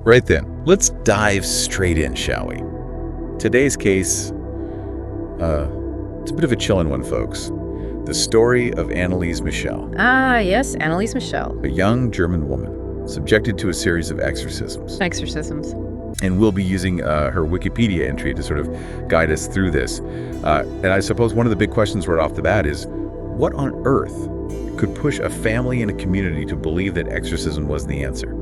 Right then, let's dive straight in, shall we? Today's case, it's a bit of a chillin' one, folks. The story of Anneliese Michel. Ah, yes, Anneliese Michel. A young German woman subjected to a series of exorcisms. Exorcisms. And we'll be using her Wikipedia entry to sort of guide us through this. And I suppose one of the big questions right off the bat is, what on earth could push a family and a community to believe that exorcism was the answer?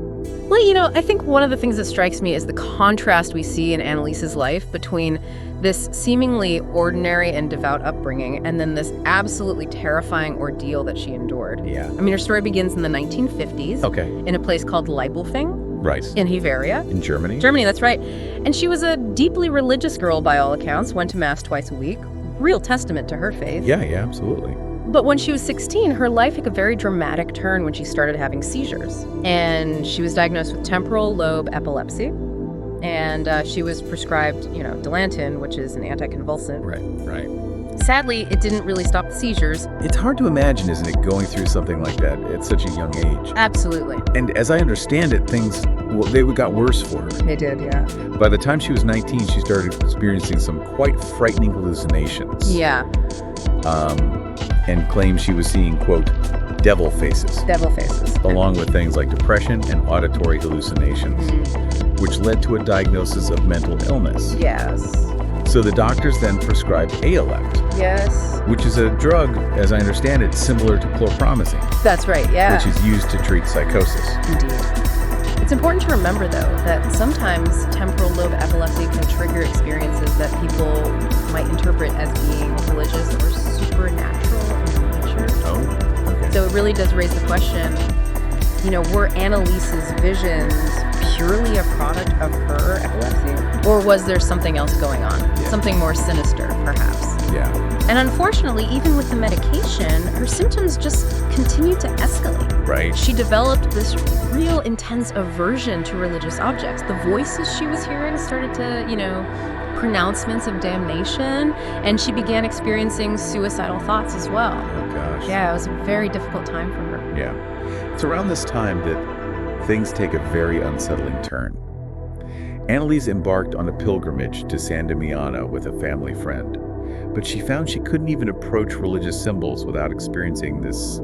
Well, I think one of the things that strikes me is the contrast we see in Anneliese's life between this seemingly ordinary and devout upbringing and then this absolutely terrifying ordeal that she endured. Yeah. I mean, her story begins in the 1950s. Okay. In a place called Leibelfing. Right. In Bavaria. In Germany? Germany, that's right. And she was a deeply religious girl by all accounts, went to Mass twice a week. Real testament to her faith. Yeah, absolutely. But when she was 16, her life took a very dramatic turn when she started having seizures. And she was diagnosed with temporal lobe epilepsy. And she was prescribed, Dilantin, which is an anticonvulsant. Right. Sadly, it didn't really stop the seizures. It's hard to imagine, isn't it, going through something like that at such a young age? Absolutely. And as I understand it, they got worse for her. They did, yeah. By the time she was 19, she started experiencing some quite frightening hallucinations. Yeah. And claimed she was seeing, quote, devil faces. Devil faces. Along with things like depression and auditory hallucinations, which led to a diagnosis of mental illness. Yes. So the doctors then prescribed Alelect. Yes. Which is a drug, as I understand it, similar to chlorpromazine. That's right, yeah. Which is used to treat psychosis. Indeed. It's important to remember, though, that sometimes temporal lobe epilepsy can trigger experiences that people might interpret as being religious or supernatural in nature. Oh, okay. So it really does raise the question, were Anneliese's visions purely a product of her epilepsy? Or was there something else going on? Yeah. Something more sinister, perhaps? Yeah. And unfortunately, even with the medication, her symptoms just continued to escalate. Right. She developed this real intense aversion to religious objects. The voices she was hearing started to, pronouncements of damnation, and she began experiencing suicidal thoughts as well. Oh, gosh. Yeah, it was a very difficult time for her. Yeah. It's around this time that things take a very unsettling turn. Anneliese embarked on a pilgrimage to San Damiano with a family friend, but she found she couldn't even approach religious symbols without experiencing this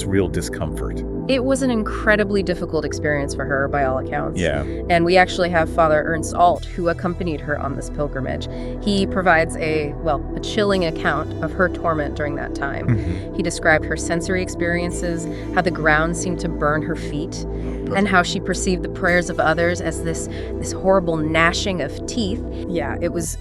real discomfort. It was an incredibly difficult experience for her, by all accounts. Yeah. And we actually have Father Ernst Alt, who accompanied her on this pilgrimage. He provides a chilling account of her torment during that time. Mm-hmm. He described her sensory experiences, how the ground seemed to burn her feet, and how she perceived the prayers of others as this horrible gnashing of teeth. Yeah, it was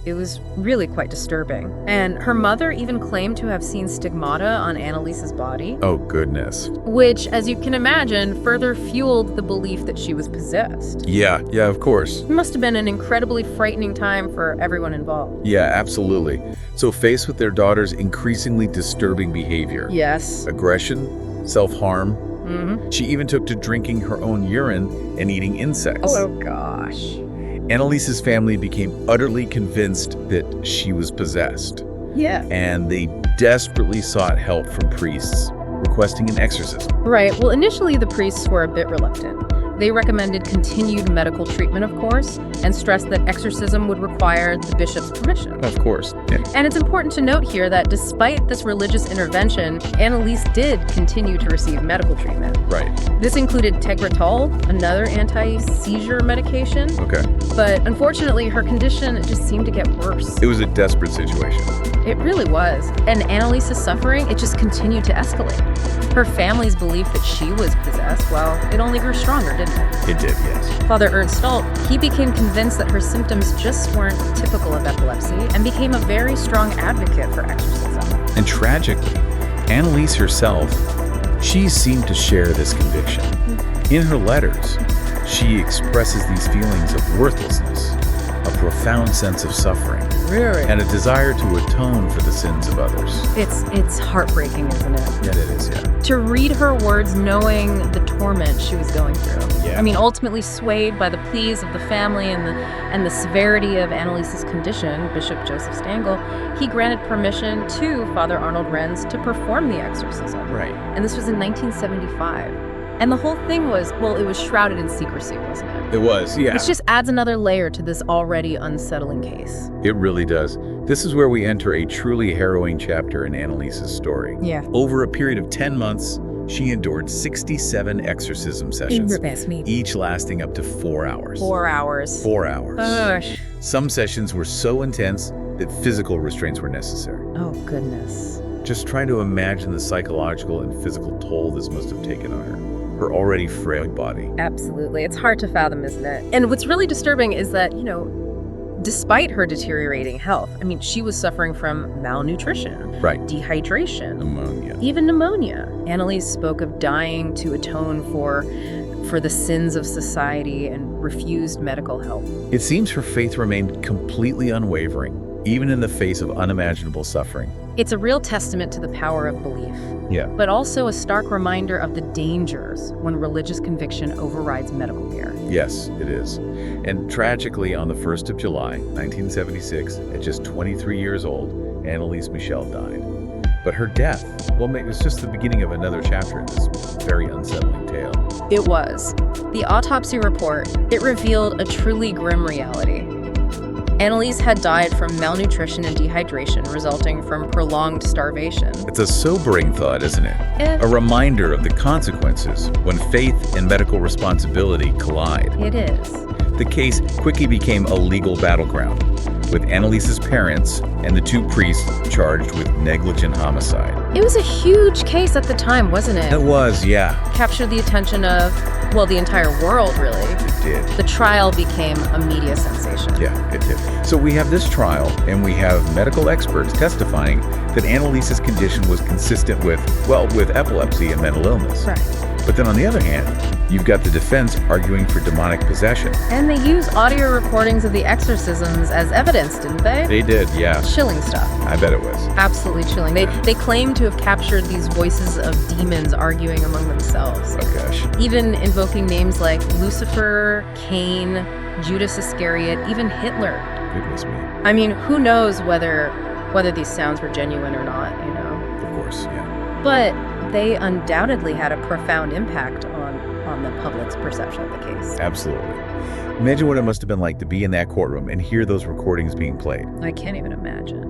really quite disturbing. And her mother even claimed to have seen stigmata on Anneliese's body. Oh, goodness. Which, as you can imagine, further fueled the belief that she was possessed. Yeah, of course. It must have been an incredibly frightening time for everyone involved. Yeah, absolutely. So faced with their daughter's increasingly disturbing behavior. Yes. Aggression, self-harm. Mm-hmm. She even took to drinking her own urine and eating insects. Oh, gosh. Anneliese's family became utterly convinced that she was possessed. Yeah. And they desperately sought help from priests, requesting an exorcism. Right. Well, initially the priests were a bit reluctant. They recommended continued medical treatment, of course, and stressed that exorcism would require the bishop's permission. Of course. Yeah. And it's important to note here that despite this religious intervention, Anneliese did continue to receive medical treatment. Right. This included Tegretol, another anti-seizure medication. Okay. But unfortunately, her condition just seemed to get worse. It was a desperate situation. It really was. And Anneliese's suffering, it just continued to escalate. Her family's belief that she was possessed, well, it only grew stronger, didn't it? It did, yes. Father Ernst Stolt, he became convinced that her symptoms just weren't typical of epilepsy and became a very strong advocate for exorcism. And tragically, Anneliese herself, she seemed to share this conviction. In her letters, she expresses these feelings of worthlessness, a profound sense of suffering, Really? and a desire to atone for the sins of others. It's heartbreaking, isn't it? Yeah, it is, yeah. To read her words knowing the torment she was going through. Yeah. I mean, ultimately swayed by the pleas of the family and the severity of Anneliese's condition, Bishop Joseph Stangl, he granted permission to Father Arnold Renz to perform the exorcism. Right. And this was in 1975. And the whole thing was, well, it was shrouded in secrecy, wasn't it? It was, yeah. Which just adds another layer to this already unsettling case. It really does. This is where we enter a truly harrowing chapter in Anneliese's story. Yeah. Over a period of 10 months, she endured 67 exorcism sessions, each lasting up to 4 hours. 4 hours. 4 hours. Gosh. Some sessions were so intense that physical restraints were necessary. Oh, goodness. Just try to imagine the psychological and physical toll this must have taken on her already frail body. Absolutely. It's hard to fathom, isn't it? And what's really disturbing is that, despite her deteriorating health, she was suffering from malnutrition, right, dehydration, pneumonia, even pneumonia. Anneliese spoke of dying to atone for the sins of society and refused medical help. It seems her faith remained completely unwavering, even in the face of unimaginable suffering. It's a real testament to the power of belief. Yeah. But also a stark reminder of the dangers when religious conviction overrides medical care. Yes, it is. And tragically, on the 1st of July, 1976, at just 23 years old, Anneliese Michel died. But her death, it was just the beginning of another chapter in this very unsettling tale. It was. The autopsy report, it revealed a truly grim reality. Anneliese had died from malnutrition and dehydration resulting from prolonged starvation. It's a sobering thought, isn't it? Yeah. A reminder of the consequences when faith and medical responsibility collide. It is. The case quickly became a legal battleground, with Anneliese's parents and the 2 priests charged with negligent homicide. It was a huge case at the time, wasn't it? It was, yeah. Captured the attention of, the entire world, really. It did. The trial became a media sensation. Yeah, it did. So we have this trial, and we have medical experts testifying that Anneliese's condition was consistent with epilepsy and mental illness. Right. But then on the other hand, you've got the defense arguing for demonic possession. And they used audio recordings of the exorcisms as evidence, didn't they? They did, yeah. Chilling stuff. I bet it was. Absolutely chilling. They claim to have captured these voices of demons arguing among themselves. Oh, gosh. Even invoking names like Lucifer, Cain, Judas Iscariot, even Hitler. Goodness me. Who knows whether these sounds were genuine or not, Of course, yeah. But they undoubtedly had a profound impact on the public's perception of the case. Absolutely. Imagine what it must have been like to be in that courtroom and hear those recordings being played. I can't even imagine.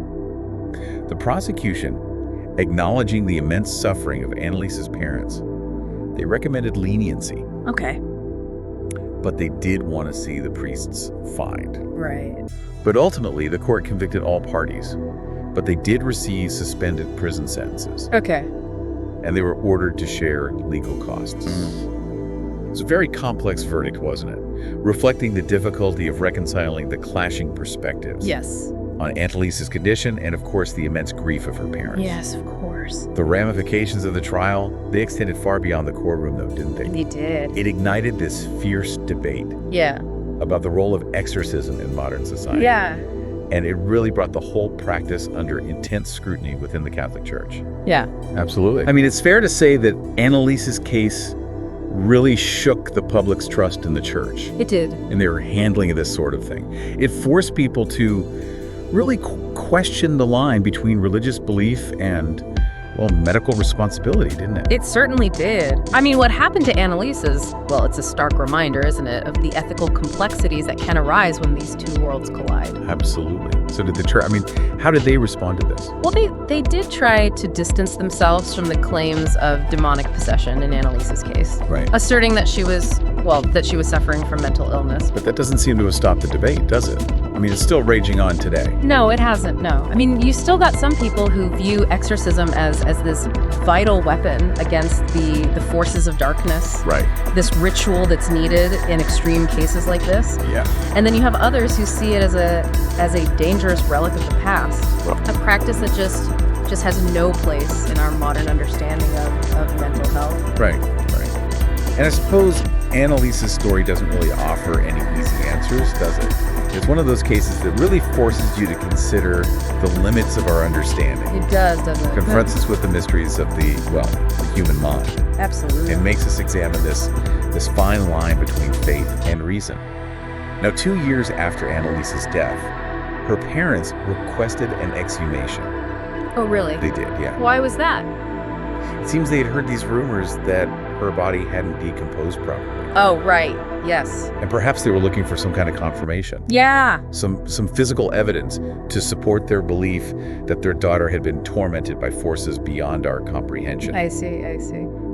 The prosecution, acknowledging the immense suffering of Anneliese's parents, they recommended leniency. Okay. But they did want to see the priests fined. Right. But ultimately, the court convicted all parties. But they did receive suspended prison sentences. Okay. And they were ordered to share legal costs. It was a very complex verdict, wasn't it? Reflecting the difficulty of reconciling the clashing perspectives. Yes. On Anneliese's condition and, of course, the immense grief of her parents. Yes, of course. The ramifications of the trial, they extended far beyond the courtroom, though, didn't they? They did. It ignited this fierce debate. Yeah. About the role of exorcism in modern society. Yeah. And it really brought the whole practice under intense scrutiny within the Catholic Church. Yeah. Absolutely. It's fair to say that Anneliese's case really shook the public's trust in the church. It did. In their handling of this sort of thing. It forced people to really question the line between religious belief and, medical responsibility, didn't it? It certainly did. What happened to Anneliese is, it's a stark reminder, isn't it, of the ethical complexities that can arise when these two worlds collide. Absolutely. So did the church, how did they respond to this? Well, they did try to distance themselves from the claims of demonic possession in Anneliese's case. Right. Asserting that she was suffering from mental illness. But that doesn't seem to have stopped the debate, does it? It's still raging on today. No, it hasn't, no. You still got some people who view exorcism as this vital weapon against the forces of darkness. Right. This ritual that's needed in extreme cases like this. Yeah. And then you have others who see it as a dangerous relic of the past. A practice that just has no place in our modern understanding of mental health. Right. And I suppose Anneliese's story doesn't really offer any easy answers, does it? It's one of those cases that really forces you to consider the limits of our understanding. It does, doesn't it? Confronts us with the mysteries of the human mind. Absolutely. And makes us examine this fine line between faith and reason. Now, 2 years after Anneliese's death, her parents requested an exhumation. Oh, really? They did, yeah. Why was that? It seems they had heard these rumors that her body hadn't decomposed properly. Oh, right. Yes. And perhaps they were looking for some kind of confirmation. Yeah. Some physical evidence to support their belief that their daughter had been tormented by forces beyond our comprehension. I see.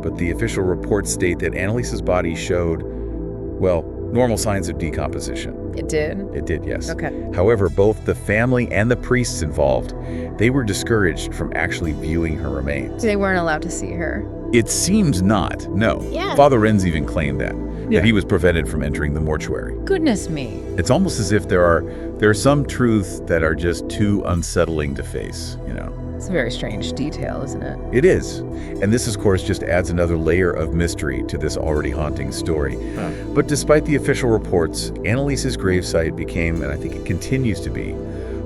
But the official reports state that Anneliese's body showed, well, normal signs of decomposition. It did? It did, yes. Okay. However, both the family and the priests involved, they were discouraged from actually viewing her remains. They weren't allowed to see her. It seems not, no. Yeah. Father Renz even claimed that he was prevented from entering the mortuary. Goodness me. It's almost as if there are some truths that are just too unsettling to face, you know. It's a very strange detail, isn't it? It is. And this, of course, just adds another layer of mystery to this already haunting story. But despite the official reports, Anneliese's gravesite became, and I think it continues to be,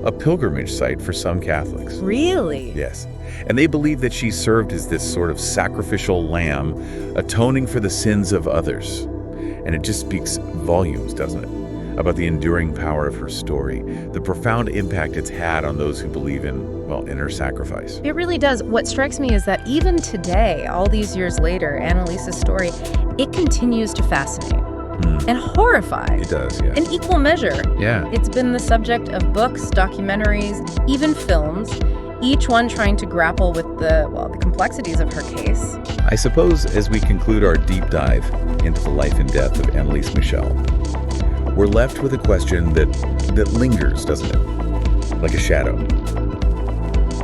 a pilgrimage site for some Catholics. Really? Yes. And they believe that she served as this sort of sacrificial lamb, atoning for the sins of others. And it just speaks volumes, doesn't it? About the enduring power of her story, the profound impact it's had on those who believe in her sacrifice. It really does. What strikes me is that even today, all these years later, Anneliese's story, it continues to fascinate and horrify. It does, yeah. In equal measure. Yeah. It's been the subject of books, documentaries, even films, each one trying to grapple with the complexities of her case. I suppose as we conclude our deep dive into the life and death of Anneliese Michel, we're left with a question that lingers, doesn't it? Like a shadow.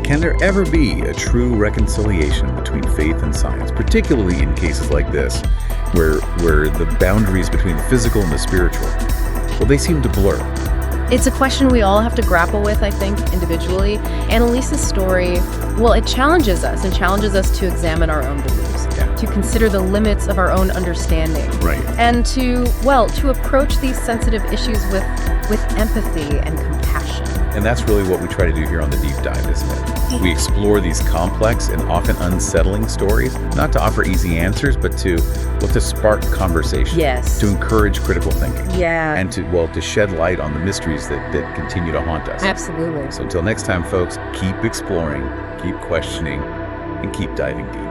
Can there ever be a true reconciliation between faith and science, particularly in cases like this, where the boundaries between the physical and the spiritual, well, they seem to blur? It's a question we all have to grapple with, I think, individually. Anneliese's story, well, it challenges us to examine our own beliefs, to consider the limits of our own understanding, right, and to approach these sensitive issues with empathy and compassion. And that's really what we try to do here on The Deep Dive, isn't it? We explore these complex and often unsettling stories, not to offer easy answers, but to spark conversation. Yes. To encourage critical thinking. Yeah. And to shed light on the mysteries that continue to haunt us. Absolutely. So until next time, folks, keep exploring, keep questioning, and keep diving deep.